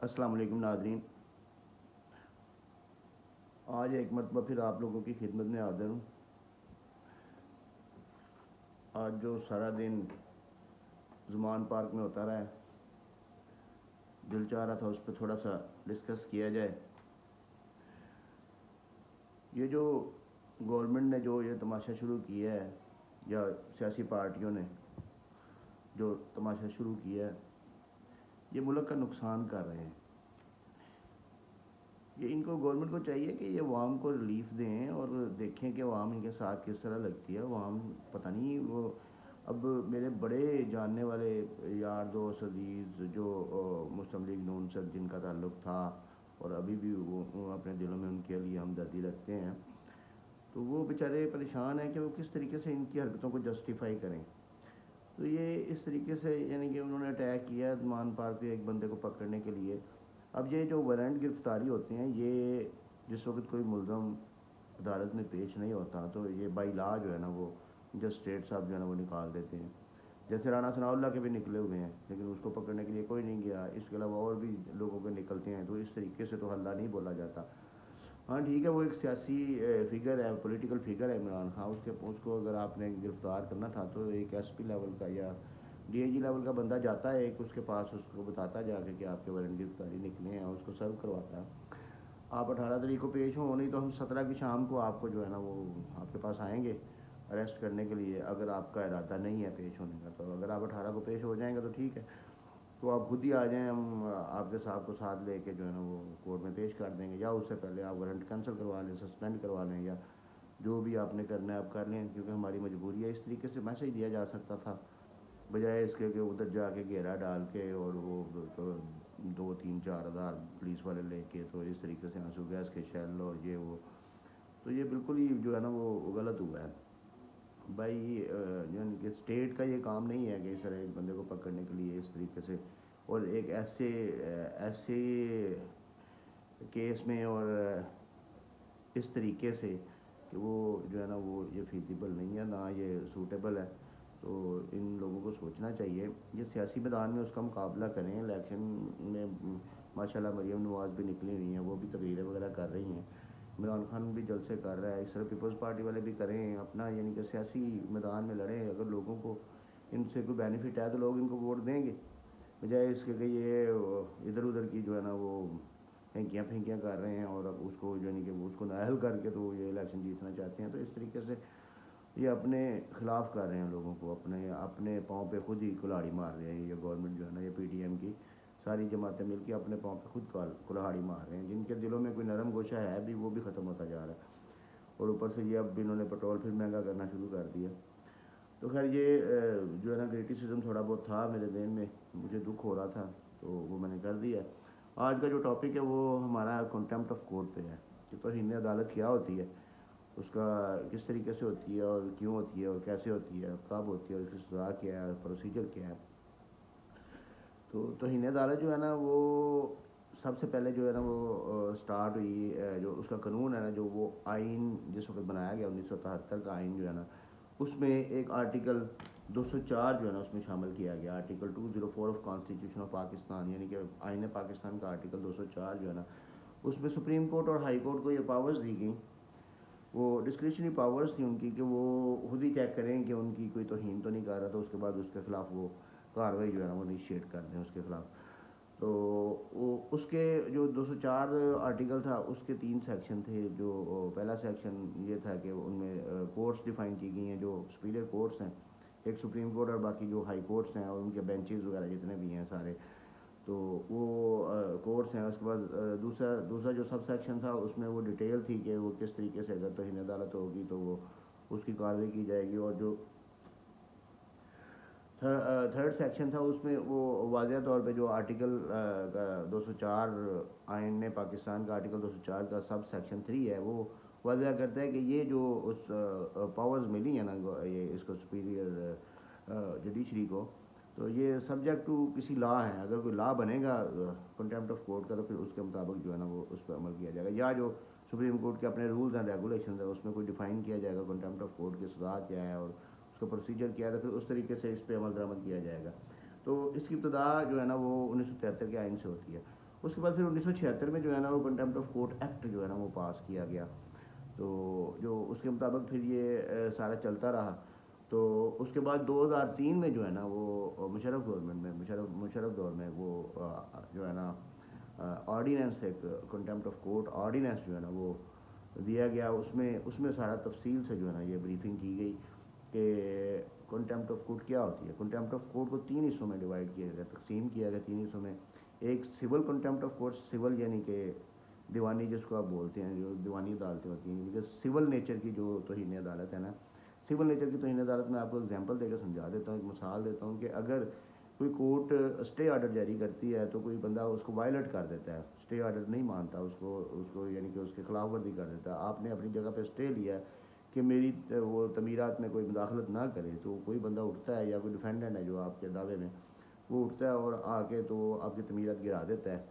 السلام علیکم ناظرین، آج ایک مرتبہ پھر آپ لوگوں کی خدمت میں حاضر ہوں۔ آج جو سارا دن زمان پارک میں ہوتا رہا ہے، دل چاہ رہا تھا اس پہ تھوڑا سا ڈسکس کیا جائے۔ یہ جو گورنمنٹ نے جو یہ تماشا شروع کیا ہے، یا سیاسی پارٹیوں نے جو تماشا شروع کیا ہے، یہ ملک کا نقصان کر رہے ہیں۔ یہ ان کو گورنمنٹ کو چاہیے کہ یہ عوام کو ریلیف دیں اور دیکھیں کہ عوام ان کے ساتھ کس طرح لگتی ہے۔ عوام پتہ نہیں، وہ اب میرے بڑے جاننے والے یار دوست عزیز جو مسلم لیگ نون سے جن کا تعلق تھا اور ابھی بھی وہ اپنے دلوں میں ان کے لیے ہمدردی رکھتے ہیں، تو وہ بیچارے پریشان ہیں کہ وہ کس طریقے سے ان کی حرکتوں کو جسٹیفائی کریں۔ تو یہ اس طریقے سے یعنی کہ انہوں نے اٹیک کیا زمان پارک پہ ایک بندے کو پکڑنے کے لیے۔ اب یہ جو وارنٹ گرفتاری ہوتے ہیں، یہ جس وقت کوئی ملزم عدالت میں پیش نہیں ہوتا تو یہ بائی لا جو ہے نا وہ جسٹریٹ صاحب جو ہے نا وہ نکال دیتے ہیں۔ جیسے رانا ثناء اللہ کے بھی نکلے ہوئے ہیں، لیکن اس کو پکڑنے کے لیے کوئی نہیں گیا۔ اس کے علاوہ اور بھی لوگوں کے نکلتے ہیں، تو اس طریقے سے تو حلہ نہیں بولا جاتا۔ ہاں ٹھیک ہے، وہ ایک سیاسی فگر ہے، پولیٹیکل فگر ہے عمران خان۔ اس کو اگر آپ نے گرفتار کرنا تھا تو ایک ایس پی لیول کا یا ڈی اے جی لیول کا بندہ جاتا ہے ایک اس کے پاس، اس کو بتاتا جا کے کہ آپ کے وارنٹ گرفتاری نکلے ہیں، اور اس کو سرو کرواتا ہے۔ آپ 18 تاریخ کو پیش ہوں، نہیں تو ہم 17 کی شام کو آپ کو جو ہے نا وہ آپ کے پاس آئیں گے اریسٹ کرنے کے لیے، اگر آپ کا ارادہ نہیں ہے پیش ہونے کا۔ تو اگر آپ 18 کو پیش ہو جائیں گے تو ٹھیک ہے، تو آپ خود ہی آ جائیں، ہم آپ کے صاحب کو ساتھ لے کے جو ہے نا وہ کورٹ میں پیش کر دیں گے، یا اس سے پہلے آپ وارنٹ کینسل کروا لیں، سسپینڈ کروا لیں، یا جو بھی آپ نے کرنا ہے آپ کر لیں، کیونکہ ہماری مجبوری ہے۔ اس طریقے سے میسیج دیا جا سکتا تھا، بجائے اس کے کہ ادھر جا کے گھیرا ڈال کے اور وہ 2 3 4 ہزار پولیس والے لے کے، تو اس طریقے سے آنسو گیس کے شیل اور یہ وہ، تو یہ بالکل ہی جو ہے نا وہ غلط ہوا ہے بھائی۔ یعنی کہ اسٹیٹ کا یہ کام نہیں ہے کہ اس طرح ایک بندے کو پکڑنے کے لیے اس طریقے سے، اور ایک ایسے کیس میں، اور اس طریقے سے کہ وہ جو ہے نا وہ یہ فیزیبل نہیں ہے، نہ یہ سوٹیبل ہے۔ تو ان لوگوں کو سوچنا چاہیے، یہ سیاسی میدان میں اس کا مقابلہ کریں۔ الیکشن میں ماشاءاللہ مریم نواز بھی نکلی ہوئی ہیں، وہ بھی تقریریں وغیرہ کر رہی ہیں، عمران خان بھی جلسے کر رہا ہے، اس طرح پیپلز پارٹی والے بھی کریں اپنا، یعنی کہ سیاسی میدان میں لڑیں۔ اگر لوگوں کو ان سے کوئی بینیفٹ ہے تو لوگ ان کو ووٹ دیں گے، بجائے اس کے کہ یہ ادھر ادھر کی جو ہے نا وہ پھینکیاں کر رہے ہیں، اور اب اس کو یعنی کہ اس کو نااہل کر کے تو یہ الیکشن جیتنا چاہتے ہیں۔ تو اس طریقے سے یہ اپنے خلاف کر رہے ہیں لوگوں کو، اپنے پاؤں پہ خود ہی کلاڑی مار رہے ہیں۔ یہ گورنمنٹ جو ہے نا، یہ پی ٹی ایم کی ساری جماعتیں مل کے اپنے پاؤں پہ خود کلاڑی مار رہے ہیں۔ جن کے دلوں میں کوئی نرم گوشہ ہے بھی، وہ بھی ختم ہوتا جا رہا ہے، اور اوپر سے یہ اب بھی انہوں نے پٹرول پھر مہنگا کرنا شروع کر دیا۔ تو خیر یہ جو ہے نا کرٹیسزم تھوڑا بہت تھا میرے ذہن میں، مجھے دکھ ہو رہا تھا، تو وہ میں نے کر دیا۔ آج کا جو ٹاپک ہے وہ ہمارا کنٹمپٹ آف کورٹ پہ ہے، کہ توہین عدالت کیا ہوتی ہے، اس کا کس طریقے سے ہوتی ہے، اور کیوں ہوتی ہے، اور کیسے ہوتی ہے، کب ہوتی ہے، اور اس کی سزا کیا ہے، پروسیجر کیا ہے۔ تو توہین عدالت جو ہے نا وہ سب سے پہلے جو ہے نا وہ سٹارٹ ہوئی، جو اس کا قانون ہے نا، جو وہ آئین جس وقت بنایا گیا 1973 کا آئین جو ہے نا، اس میں ایک آرٹیکل 204 جو ہے نا اس میں شامل کیا گیا، article 204 of constitution of Pakistan, یعنی کہ آئین پاکستان کا آرٹیکل 204 جو ہے نا، اس میں سپریم کورٹ اور ہائی کورٹ کو یہ پاورز دی گئیں، وہ ڈسکریشنری پاورز تھیں ان کی، کہ وہ خود ہی چیک کریں کہ ان کی کوئی توہین تو نہیں کر رہا، تو اس کے بعد اس کے خلاف وہ کارروائی جو ہے نا وہ انیشیٹ کر دیں اس کے خلاف۔ تو وہ اس کے جو 204 آرٹیکل تھا، اس کے 3 سیکشن تھے۔ جو پہلا سیکشن یہ تھا کہ ان میں کورٹس ڈیفائن کی گئی ہیں، جو سپیریئر کورٹس ہیں، ایک سپریم کورٹ اور باقی جو ہائی کورٹس ہیں، اور ان کے بینچز وغیرہ جتنے بھی ہیں سارے، تو وہ کورٹس ہیں۔ اس کے بعد دوسرا جو سب سیکشن تھا، اس میں وہ ڈیٹیل تھی کہ وہ کس طریقے سے اگر توہین عدالت ہوگی تو وہ اس کی کارروائی کی جائے گی، اور جو تھرڈ سیکشن تھا اس میں وہ واضح طور پہ جو آرٹیکل 204 آئین پاکستان کا آرٹیکل 204 کا سب سیکشن 3 ہے، وہ واضح کرتا ہے کہ یہ جو اس پاورز ملی ہیں نا یہ اس کو سپیریئر جوڈیشری کو، تو یہ سبجیکٹ ٹو کسی لا ہیں۔ اگر کوئی لا بنے گا کنٹمپٹ آف کورٹ کا، تو پھر اس کے مطابق جو ہے نا وہ اس پہ عمل کیا جائے گا، یا جو سپریم کورٹ کے اپنے رولز اینڈ ریگولیشنز ہیں اس میں کوئی ڈیفائن کیا جائے گا کنٹمپٹ آف کورٹ کی سزا کیا ہے اور اس کا پروسیجر کیا ہے، تو پھر اس طریقے سے اس پہ عمل درآمد کیا جائے گا۔ تو اس کی ابتدا جو ہے نا وہ 1973 کے آئین سے ہوتی ہے۔ اس کے بعد پھر 1976 میں جو ہے نا وہ کنٹمپٹ آف کورٹ ایکٹ جو ہے نا وہ پاس کیا گیا، تو جو اس کے مطابق پھر یہ سارا چلتا رہا۔ تو اس کے بعد 2003 میں جو ہے نا وہ مشرف گورنمنٹ میں مشرف دور میں وہ جو ہے نا آرڈیننس، ایک کنٹمپٹ آف کورٹ آرڈیننس جو ہے نا وہ دیا گیا۔ اس میں سارا تفصیل سے جو ہے نا یہ بریفنگ کی گئی کہ کنٹمپٹ آف کورٹ کیا ہوتی ہے۔ کنٹمپٹ آف کورٹ کو 3 حصوں میں ڈیوائڈ کیا گیا، تقسیم کیا گیا 3 حصوں میں۔ ایک civil contempt of court, civil یعنی کہ دیوانی جس کو آپ بولتے ہیں، جو دیوانی عدالتیں ہوتی ہیں، یعنی کہ سول نیچر کی جو توہین عدالت ہے نا، سول نیچر کی توہین عدالت میں آپ کو ایگزامپل دے کے سمجھا دیتا ہوں، ایک مثال دیتا ہوں کہ اگر کوئی کورٹ اسٹے آرڈر جاری کرتی ہے تو کوئی بندہ اس کو وائلیٹ کر دیتا ہے، اسٹے آرڈر نہیں مانتا، اس کو یعنی کہ اس کے خلاف ورزی کر دیتا ہے، آپ نے اپنی جگہ پہ اسٹے لیا ہے کہ میری وہ تعمیرات میں کوئی مداخلت نہ کرے، تو کوئی بندہ اٹھتا ہے یا کوئی ڈیفینڈنٹ ہے جو آپ کے دعوے میں، وہ اٹھتا ہے اور آ کے تو آپ کی تعمیرات گرا دیتا ہے،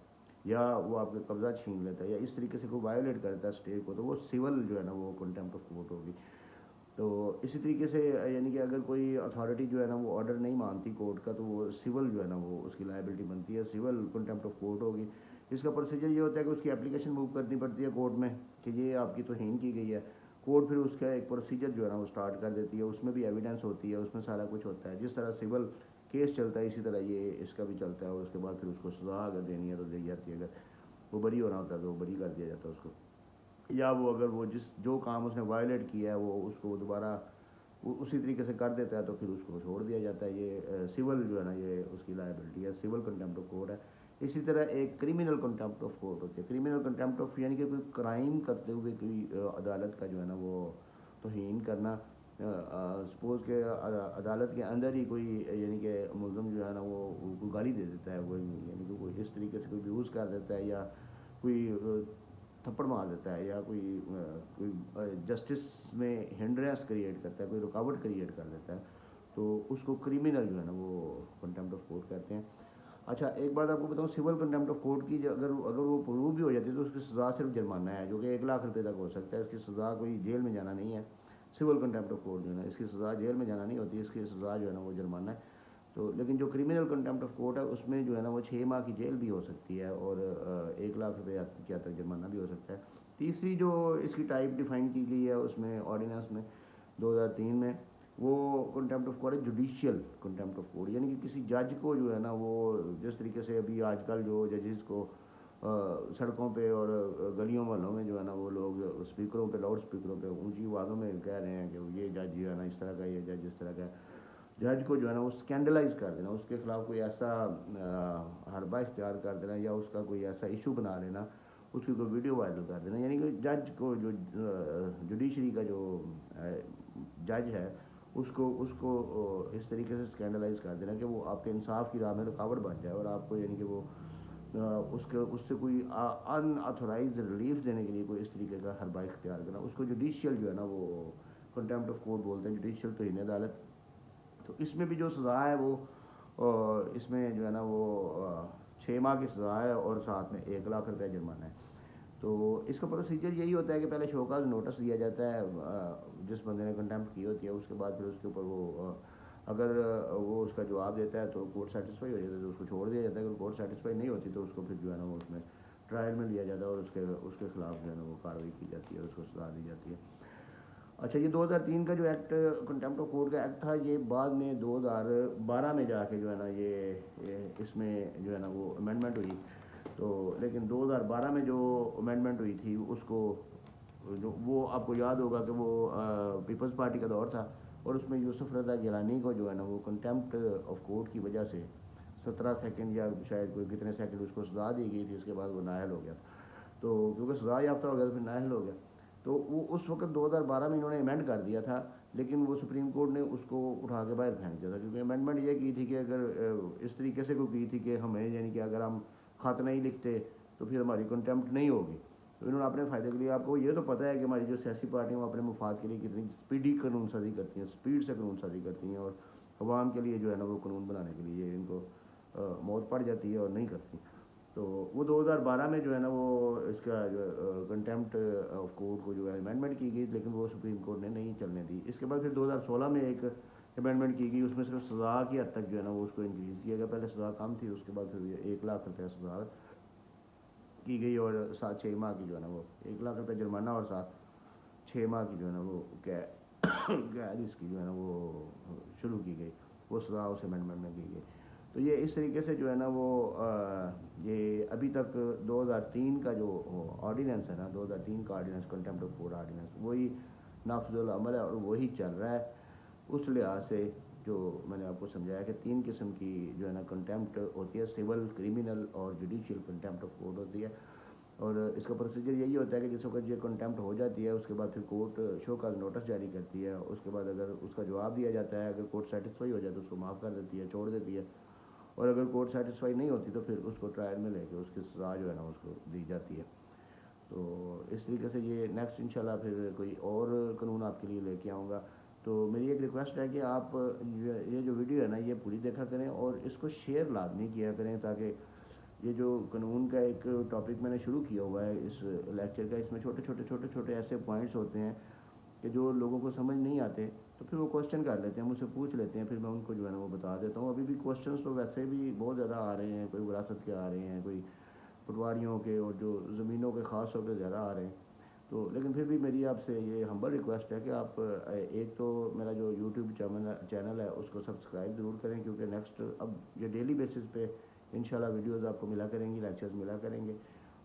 یا وہ آپ کا قبضہ چھین لیتا ہے، یا اس طریقے سے کوئی وائلیٹ کرتا ہے اسٹے کو، تو وہ سول جو ہے نا وہ کنٹمپٹ آف کورٹ ہوگی۔ تو اسی طریقے سے یعنی کہ اگر کوئی اتھارٹی جو ہے نا وہ آرڈر نہیں مانتی کورٹ کا، تو وہ سول جو ہے نا وہ اس کی لائبلٹی بنتی ہے، سول کنٹمپٹ آف کورٹ ہوگی۔ اس کا پروسیجر یہ ہوتا ہے کہ اس کی اپلیکیشن موو کرنی پڑتی ہے کورٹ میں کہ یہ آپ کی توہین کی گئی ہے، کورٹ پھر اس کا ایک پروسیجر جو ہے نا وہ اسٹارٹ کر دیتی ہے، اس میں بھی ایویڈنس ہوتی ہے، اس میں سارا کچھ ہوتا ہے، جس طرح سول کیس چلتا ہے اسی طرح یہ اس کا بھی چلتا ہے، اور اس کے بعد پھر اس کو سزا اگر دینی ہے تو دی جاتی ہے، اگر وہ بری ہونا ہوتا ہے تو وہ بری کر دیا جاتا ہے اس کو، یا وہ اگر وہ جو کام اس نے وائلیٹ کیا ہے وہ اس کو دوبارہ وہ اسی طریقے سے کر دیتا ہے تو پھر اس کو چھوڑ دیا جاتا ہے۔ یہ سول جو ہے نا یہ اس کی لائبلٹی ہے، سول کنٹمپٹ آف کورٹ ہے۔ اسی طرح ایک کرمنل کنٹمپٹ آف کورٹ ہوتی ہے، کرمنل کنٹمپٹ آف یعنی کہ کوئی کرائم کرتے ہوئے کوئی عدالت کا جو ہے نا وہ توہین کرنا، سپوز کہ عدالت کے اندر ہی کوئی یعنی کہ ملزم جو ہے نا وہ کوئی گالی دے دیتا ہے، وہ یعنی کہ کوئی اس طریقے سے کوئی بیوز کر دیتا ہے، یا کوئی تھپڑ مار دیتا ہے، یا کوئی جسٹس میں ہنڈرنس کریٹ کرتا ہے، کوئی رکاوٹ کریٹ کر دیتا ہے، تو اس کو کریمنل جو ہے نا وہ کنٹمپٹ آف کورٹ کہتے ہیں۔ اچھا ایک بات آپ کو بتاؤں، سول کنٹمپٹ آف کورٹ کی اگر وہ پروو بھی ہو جاتی ہے تو اس کی سزا صرف جرمانہ ہے، جو کہ 1 لاکھ روپے تک ہو سکتا ہے، اس کی سزا کوئی جیل میں جانا نہیں ہے۔ سول کنٹمپٹ آف کورٹ جو ہے نا اس کی سزا جیل میں جانا نہیں ہوتی، اس کی سزا جو ہے نا وہ جرمانہ ہے۔ تو لیکن جو کرمنل کنٹمپٹ آف کورٹ ہے اس میں جو ہے نا وہ 6 ماہ کی جیل بھی ہو سکتی ہے، اور 1 لاکھ روپے کیا تک جرمانہ بھی ہو سکتا ہے۔ تیسری جو اس کی ٹائپ ڈیفائن کی گئی ہے اس میں آرڈیننس میں 2003 میں، وہ کنٹمپٹ آف کورٹ ہے جوڈیشیل کنٹمپٹ آف کورٹ، یعنی کہ کسی جج کو جو ہے نا وہ جس طریقے سے ابھی آج کل جو ججز کو سڑکوں پہ اور گلیوں محلوں میں جو ہے نا وہ لوگ اسپیکروں پہ، لاؤڈ اسپیکروں پہ اونچی آوازوں میں کہہ رہے ہیں کہ یہ جج جو ہے نا اس طرح کا، یہ جج اس طرح کا، جج کو جو ہے نا وہ اسکینڈلائز کر دینا، اس کے خلاف کوئی ایسا حربہ اختیار کر دینا، یا اس کا کوئی ایسا ایشو بنا لینا، اس کی کوئی ویڈیو وائرل کر دینا، یعنی کہ جج کو جو جوڈیشری کا جو جج ہے اس کو اس طریقے سے اسکینڈلائز کر دینا کہ وہ آپ کے انصاف کی راہ میں رکاوٹ بن جائے، اور آپ کو یعنی کہ وہ اس سے کوئی ان آتھورائز ریلیف دینے کے لیے کوئی اس طریقے کا حربہ اختیار کرنا، اس کو جوڈیشیل جو ہے نا وہ کنٹمپٹ آف کورٹ بولتے ہیں، جوڈیشیل توہین عدالت۔ تو اس میں بھی جو سزا ہے وہ اس میں جو ہے نا وہ 6 ماہ کی سزا ہے، اور ساتھ میں 1 لاکھ روپے جرمانہ ہے۔ تو اس کا پروسیجر یہی ہوتا ہے کہ پہلے شوکاز نوٹس دیا جاتا ہے جس بندے نے کنٹمپٹ کی ہوتی ہے، اس کے بعد پھر اس کے اوپر وہ اگر وہ اس کا جواب دیتا ہے تو کورٹ سیٹسفائی ہو جاتا ہے تو اس کو چھوڑ دیا جاتا ہے، اگر کورٹ سیٹسفائی نہیں ہوتی تو اس کو پھر جو ہے نا وہ اس میں ٹرائل میں لیا جاتا ہے، اور اس کے خلاف جو ہے نا وہ کارروائی کی جاتی ہے، اور اس کو سزا دی جاتی ہے۔ اچھا یہ 2003 کا جو ایکٹ کنٹمپٹ آف کورٹ کا ایکٹ تھا، یہ بعد میں 2012 میں جا کے جو ہے نا یہ اس میں جو ہے نا وہ امینڈمنٹ ہوئی، تو لیکن 2012 میں جو امینڈمنٹ ہوئی تھی اس کو وہ آپ کو یاد ہوگا کہ وہ پیپلز پارٹی کا دور تھا، اور اس میں یوسف رضا گیلانی کو جو ہے نا وہ کنٹمپٹ آف کورٹ کی وجہ سے 17 سیکنڈ یا شاید کوئی کتنے سیکنڈ اس کو سزا دی گئی تھی، اس کے بعد وہ نااہل ہو گیا تھا، تو کیونکہ سزا یافتہ ہو گیا تو پھر نااہل ہو گیا، تو وہ اس وقت 2012 میں انہوں نے امینڈ کر دیا تھا، لیکن وہ سپریم کورٹ نے اس کو اٹھا کے باہر پھینک دیا تھا، کیونکہ امینڈمنٹ یہ کی تھی کہ اگر اس طریقے سے کوئی کی تھی کہ ہمیں یعنی کہ اگر ہم خط نہیں لکھتے تو پھر ہماری کنٹمپٹ نہیں ہوگی، تو انہوں نے اپنے فائدے کے لیے، آپ کو یہ تو پتہ ہے کہ ہماری جو سیاسی پارٹیاں وہ اپنے مفاد کے لیے کتنی اسپیڈی قانون سازی کرتی ہیں، اسپیڈ سے قانون سازی کرتی ہیں، اور عوام کے لیے جو ہے نا وہ قانون بنانے کے لیے ان کو موت پڑ جاتی ہے اور نہیں کرتی، تو وہ 2012 میں جو ہے نا وہ اس کا جو کنٹمپٹ آف کورٹ کو جو ہے امینڈمنٹ کی گئی، لیکن وہ سپریم کورٹ نے نہیں چلنے دی۔ اس کے بعد پھر 2016 میں ایک امینڈمنٹ کی گئی، اس میں صرف سزا کی حد تک جو ہے نا وہ اس کو انکریز کیا گیا، پہلے سزا کم تھی، اس کے بعد پھر 1 لاکھ روپیہ سزا کی گئی اور 7-6 ماہ کی جو ہے نا وہ 1 لاکھ روپے جرمانہ اور ساتھ 6 ماہ کی جو ہے نا وہ قید اس کی جو ہے نا وہ شروع کی گئی، وہ سزا اس امینڈمنٹ میں کی گئی۔ تو یہ اس طریقے سے جو ہے نا وہ یہ ابھی تک 2003 کا جو آرڈیننس ہے نا، 2003 کا ordinance contempt of court ordinance وہی نافذ العمل ہے اور وہی چل رہا ہے۔ اس لحاظ سے جو میں نے آپ کو سمجھایا کہ 3 قسم کی جو ہے نا کنٹمپٹ ہوتی ہے، سول، کرمنل اور جوڈیشیل کنٹمپٹ آف کورٹ ہوتی ہے، اور اس کا پروسیجر یہی ہوتا ہے کہ جس وقت یہ کنٹمپٹ ہو جاتی ہے اس کے بعد پھر کورٹ شو کا نوٹس جاری کرتی ہے، اس کے بعد اگر اس کا جواب دیا جاتا ہے، اگر کورٹ سیٹسفائی ہو جائے تو اس کو معاف کر دیتی ہے، چھوڑ دیتی ہے، اور اگر کورٹ سیٹسفائی نہیں ہوتی تو پھر اس کو ٹرائل میں لے کے اس کی سزا جو ہے نا اس کو دی جاتی ہے۔ تو اس طریقے سے یہ نیکسٹ انشاءاللہ پھر کوئی اور قانون آپ کے لیے لے کے آؤں گا۔ تو میری ایک ریکویسٹ ہے کہ آپ یہ جو ویڈیو ہے نا یہ پوری دیکھا کریں اور اس کو شیئر لازمی کیا کریں، تاکہ یہ جو قانون کا ایک ٹاپک میں نے شروع کیا ہوا ہے اس لیکچر کا، اس میں چھوٹے چھوٹے ایسے پوائنٹس ہوتے ہیں کہ جو لوگوں کو سمجھ نہیں آتے، تو پھر وہ کوشچن کر لیتے ہیں، مجھ سے پوچھ لیتے ہیں، پھر میں ان کو جو ہے نا وہ بتا دیتا ہوں۔ ابھی بھی کوشچنس تو ویسے بھی بہت زیادہ آ رہے ہیں، کوئی وراثت کے آ رہے ہیں، کوئی پٹواریوں کے، اور جو زمینوں کے خاص طور پہ زیادہ آ رہے ہیں۔ تو لیکن پھر بھی میری آپ سے یہ ہمبل ریکویسٹ ہے کہ آپ ایک تو میرا جو یوٹیوب چینل ہے اس کو سبسکرائب ضرور کریں، کیونکہ نیکسٹ اب یہ ڈیلی بیسس پہ انشاءاللہ ویڈیوز آپ کو ملا کریں گی، لیکچرز ملا کریں گے۔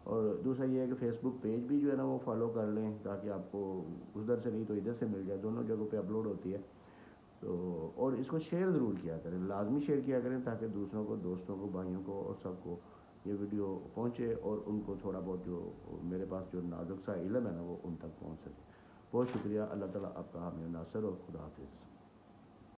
اور دوسرا یہ ہے کہ فیس بک پیج بھی جو ہے نا وہ فالو کر لیں، تاکہ آپ کو ادھر سے نہیں تو ادھر سے مل جائے، دونوں جگہوں پہ اپلوڈ ہوتی ہے۔ تو اور اس کو شیئر ضرور کیا کریں، لازمی شیئر کیا کریں، تاکہ دوسروں کو، دوستوں کو، بھائیوں کو اور سب کو یہ ویڈیو پہنچے اور ان کو تھوڑا بہت جو میرے پاس جو نازک سا علم ہے نا وہ ان تک پہنچ سکے۔ بہت شکریہ، اللہ تعالیٰ آپ کا حامی و ناصر، اور خدا حافظ۔